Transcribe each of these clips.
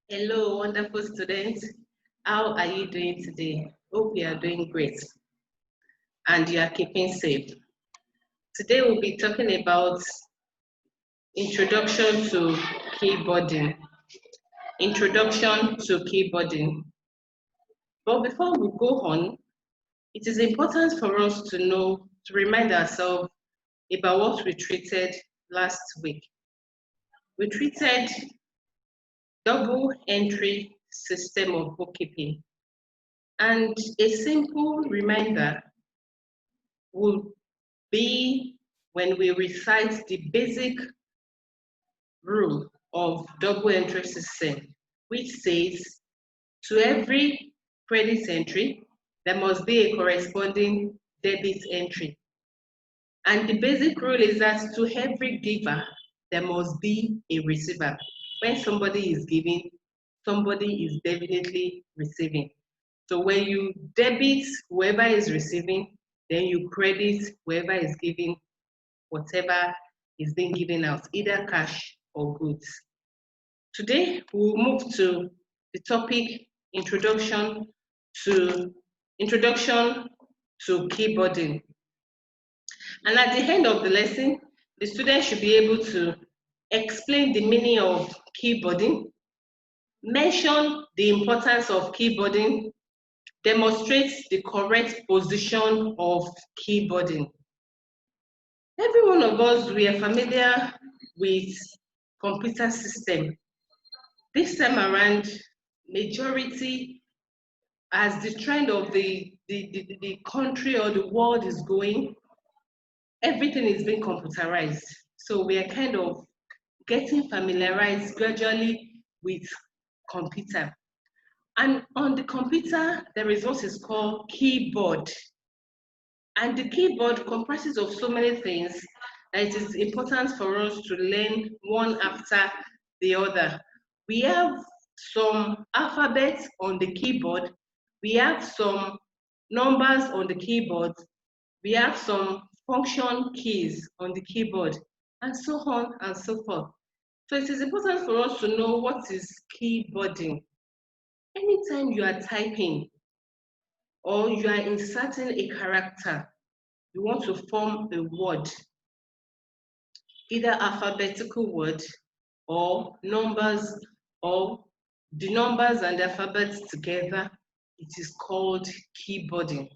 Hello, wonderful students. How are you doing today? Hope you are doing great and you are keeping safe. Today we'll be talking about introduction to keyboarding. Introduction to keyboarding. But before we go on, it is important for us to know, to remind ourselves about what we treated last week. We treated double entry system of bookkeeping. And a simple reminder would be when we recite the basic rule of double entry system, which says to every credit entry, there must be a corresponding debit entry. And the basic rule is that to every giver, there must be a receiver. When somebody is giving, somebody is definitely receiving. So when you debit whoever is receiving, then you credit whoever is giving whatever is being given out, either cash or goods. Today, we'll move to the topic to introduction to keyboarding. And at the end of the lesson, the student should be able to explain the meaning of keyboarding, mention the importance of keyboarding, demonstrate the correct position of keyboarding. Every one of us, we are familiar with computer system. This time around, majority, as the trend of the country or the world is going, everything is being computerized. So we are kind of getting familiarized gradually with computer. And on the computer, there is what is called keyboard. And the keyboard comprises of so many things that it is important for us to learn one after the other. We have some alphabets on the keyboard, we have some numbers on the keyboard, we have some function keys on the keyboard, and so on and so forth. So it is important for us to know what is keyboarding. Anytime you are typing or you are inserting a character, you want to form a word, either alphabetical word or numbers, or the numbers and the alphabets together, it is called keyboarding.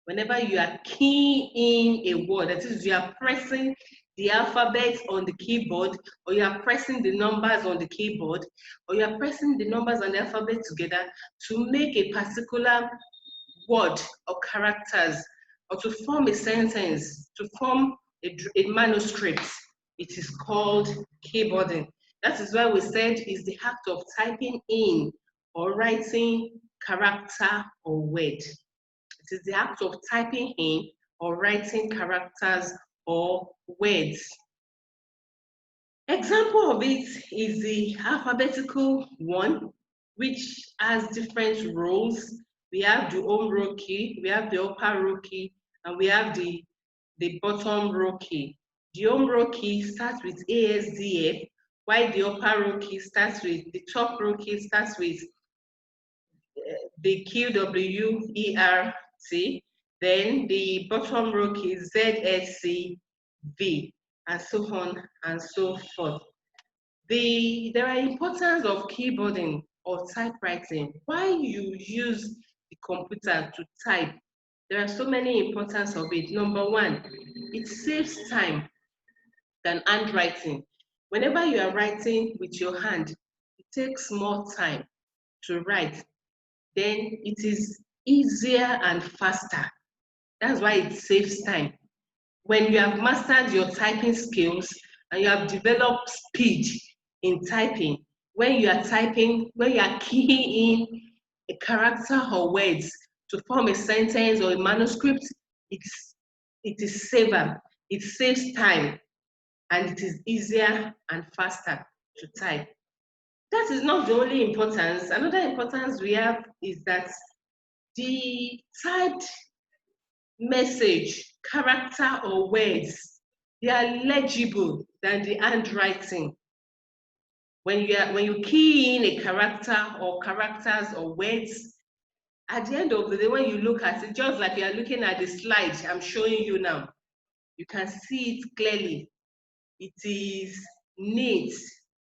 Whenever you are keying a word, that is, you are pressing the alphabet on the keyboard, or you are pressing the numbers on the keyboard, or you are pressing the numbers and the alphabet together to make a particular word or characters, or to form a sentence, to form a manuscript, it is called keyboarding. That is why we said is the act of typing in or writing character or word. It is the act of typing in or writing characters or words. Example of it is the alphabetical one, which has different rows. We have the home row key, we have the upper row key, and we have the bottom row key. The home row key starts with ASDF, while the upper row key starts with, the top row key starts with the QWERT, then the bottom row key ZSCV, and so on and so forth. There are importance of keyboarding or typewriting. Why you use the computer to type? There are so many importance of it. Number one, it saves time than handwriting. Whenever you are writing with your hand, it takes more time to write. Then it is easier and faster. That's why it saves time. When you have mastered your typing skills and you have developed speed in typing, when you are typing, when you are keying in a character or words to form a sentence or a manuscript, it is safer, it saves time, and it is easier and faster to type. That is not the only importance. Another importance we have is that the typed message, character, or words, they are legible than the handwriting. When you key in a character or characters or words, at the end of the day, when you look at it, just like you are looking at the slide I'm showing you now, you can see it clearly. It is neat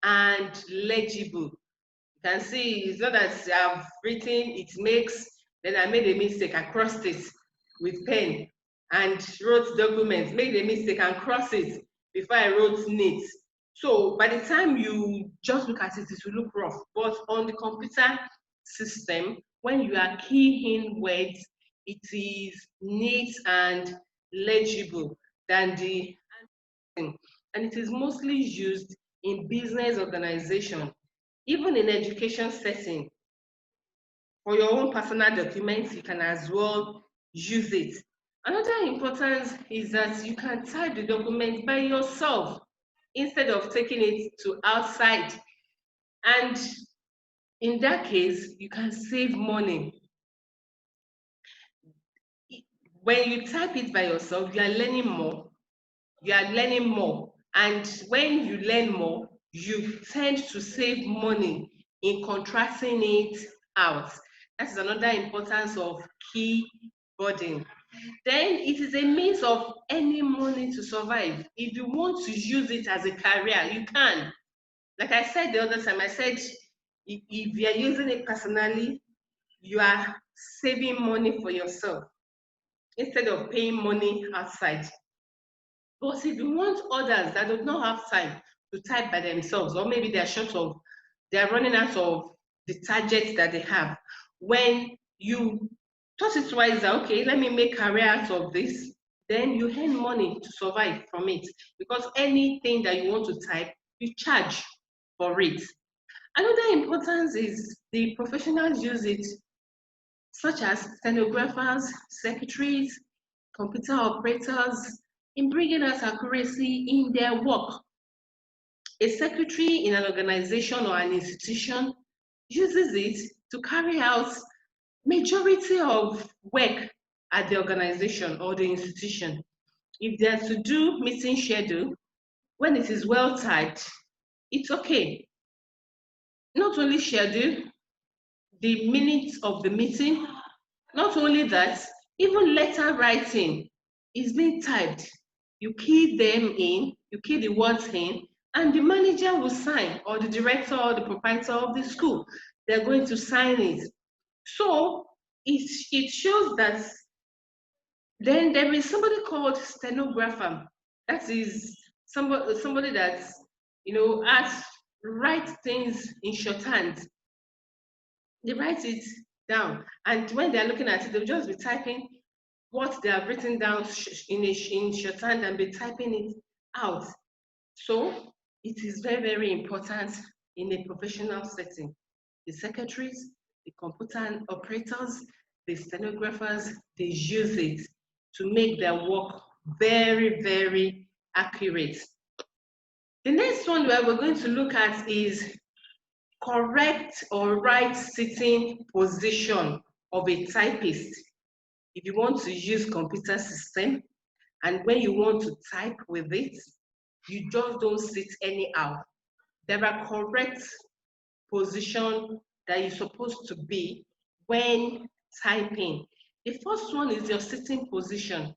and legible. You can see it's not that I've written it makes, then I made a mistake, I crossed it with pen and wrote documents, made a mistake and crossed it before I wrote neat. So by the time you just look at it, it will look rough. But on the computer system, when you are keying words, it is neat and legible than the handwriting. And it is mostly used in business organization, even in education setting. For your own personal documents, you can as well use it. Another importance is that you can type the document by yourself instead of taking it to outside. And in that case, you can save money. When you type it by yourself, you are learning more. You are learning more. And when you learn more, you tend to save money in contracting it out. That is another importance of keyboarding. Then it is a means of earning money to survive. If you want to use it as a career, you can. Like I said the other time, I said if you are using it personally, you are saving money for yourself instead of paying money outside. But if you want others that do not have time to type by themselves, or maybe they're running out of the target that they have, when you thought it wise, okay, let me make career out of this, then you earn money to survive from it. Because anything that you want to type, you charge for it. Another importance is the professionals use it, such as stenographers, secretaries, computer operators, in bringing us accuracy in their work. A secretary in an organization or an institution uses it to carry out majority of work at the organization or the institution. If they are to do meeting schedule, when it is well typed, it's okay. Not only schedule, the minutes of the meeting, not only that, even letter writing is being typed. You key them in, you key the words in, and the manager will sign, or the director or the proprietor of the school, they're going to sign it. So it shows that then there is somebody called stenographer. That is somebody that has write things in shorthand. They write it down, and when they're looking at it, they'll just be typing what they have written down in shorthand and be typing it out. So it is very, very important in a professional setting. The secretaries, the computer operators, the stenographers, they use it to make their work very, very accurate. The next one that we're going to look at is correct or right sitting position of a typist. If you want to use computer system and when you want to type with it, you just don't sit anyhow. There are correct position that you're supposed to be when typing. The first one is your sitting position.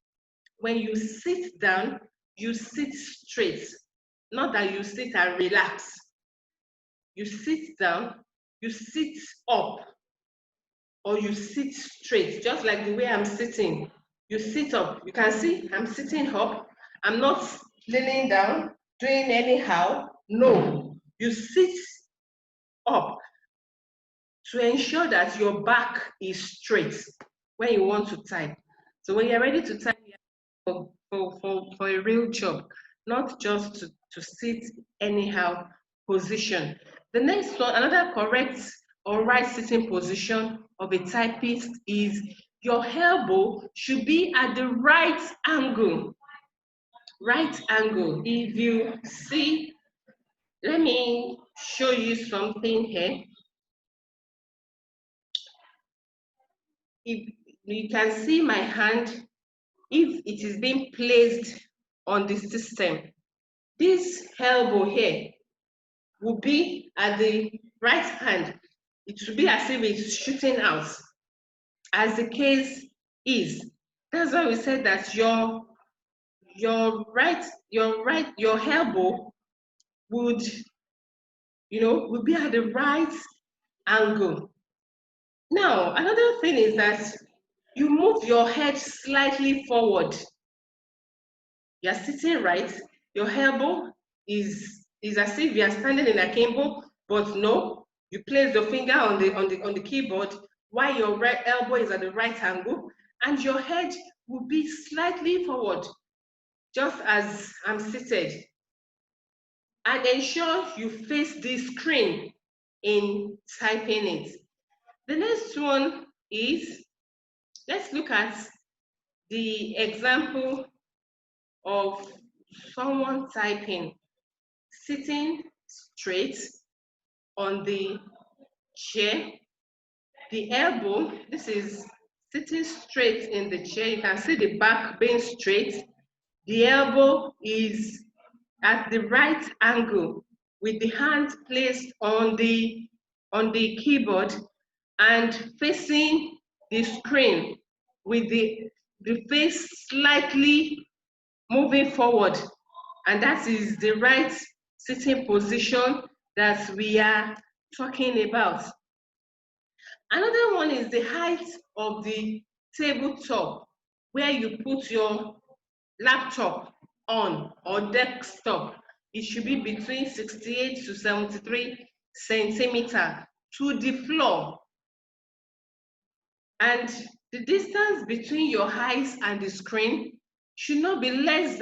When you sit down, you sit straight, not that you sit and relax. You sit down, you sit up, or you sit straight, just like the way I'm sitting. You sit up. You can see I'm sitting up. I'm not leaning down, doing anyhow. No, you sit up to ensure that your back is straight when you want to type. So when you're ready to type for a real job, not just to sit anyhow position. The next one, another correct or right sitting position of a typist is your elbow should be at the right angle. Right angle. If you see, let me show you something here. If you can see my hand, if it is being placed on the system, this elbow here will be at the right hand. It will be as if it's shooting out, as the case is. That's why we said that your elbow would, would be at the right angle. Now, another thing is that you move your head slightly forward. You're sitting right, your elbow is as if you are standing in a akimbo, but no, you place the finger on the keyboard while your right elbow is at the right angle, and your head will be slightly forward, just as I'm seated. And ensure you face the screen in typing it. The next one is, let's look at the example of someone typing, sitting straight on the chair. The elbow, this is sitting straight in the chair. You can see the back being straight. The elbow is at the right angle with the hand placed on the keyboard and facing the screen with the face slightly moving forward, and that is the right sitting position that we are talking about. Another one is the height of the tabletop where you put your laptop on or desktop. It should be between 68 to 73 centimeters to the floor. And the distance between your eyes and the screen should not be less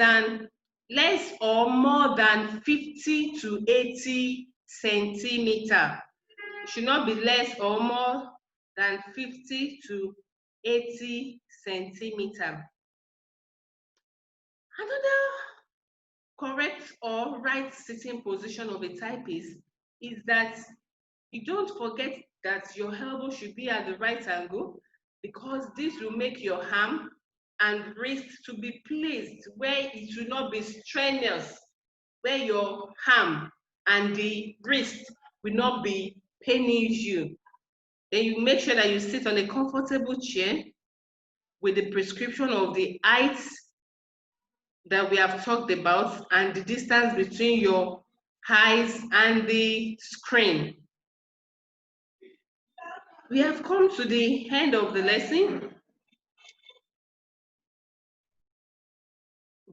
or more than 50 to 80 centimeters. It should not be less or more than 50 to 80 centimeters. Another correct or right sitting position of a typist is that you don't forget that your elbow should be at the right angle, because this will make your arm and wrist to be placed where it will not be strenuous, where your arm and the wrist will not be paining you. Then you make sure that you sit on a comfortable chair with the prescription of the height that we have talked about and the distance between your eyes and the screen. We have come to the end of the lesson.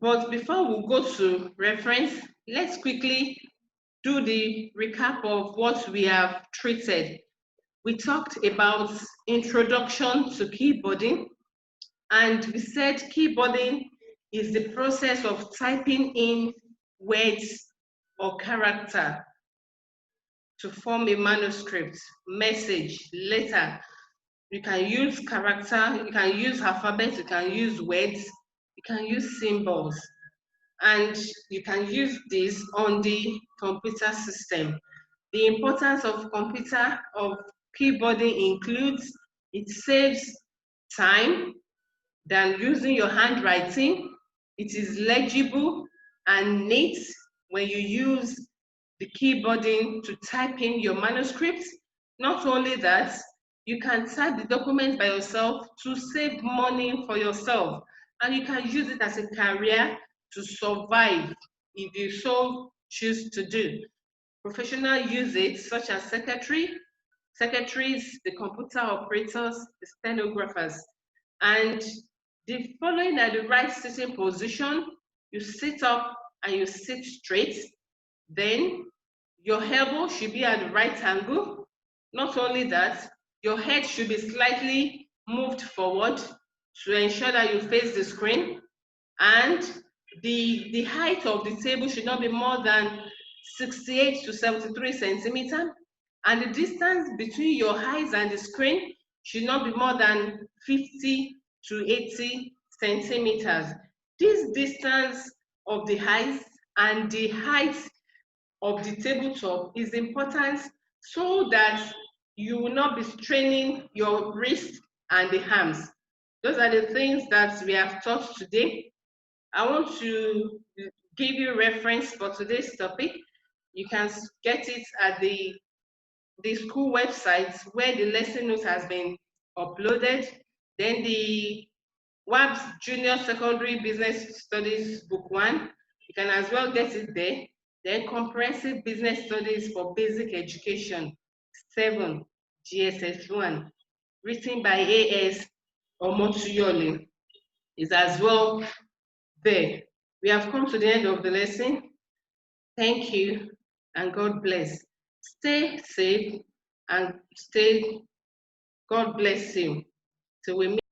But before we go to reference, let's quickly do the recap of what we have treated. We talked about introduction to keyboarding, and we said keyboarding is the process of typing in words or character to form a manuscript, message, letter. You can use character, you can use alphabet, you can use words, you can use symbols, and you can use this on the computer system. The importance of keyboarding includes it saves time than using your handwriting. It is legible and neat when you use the keyboarding to type in your manuscript. Not only that, you can type the document by yourself to save money for yourself, and you can use it as a career to survive if you so choose to do. Professional use it, such as secretaries, the computer operators, the stenographers. And the following are the right sitting position. You sit up and you sit straight. Then your elbow should be at the right angle. Not only that, your head should be slightly moved forward to ensure that you face the screen. And the height of the table should not be more than 68 to 73 centimeters. And the distance between your eyes and the screen should not be more than 50 to 80 centimeters. This distance of the eyes and the height of the tabletop is important so that you will not be straining your wrist and the arms. Those are the things that we have taught today. I want to give you reference for today's topic. You can get it at the school website where the lesson notes has been uploaded. Then the WABS Junior Secondary Business Studies Book 1, you can as well get it there. Then Comprehensive Business Studies for Basic Education 7, GSS 1, written by A.S. Omotuyole, is as well there. We have come to the end of the lesson. Thank you and God bless. Stay safe and God bless you. So we meet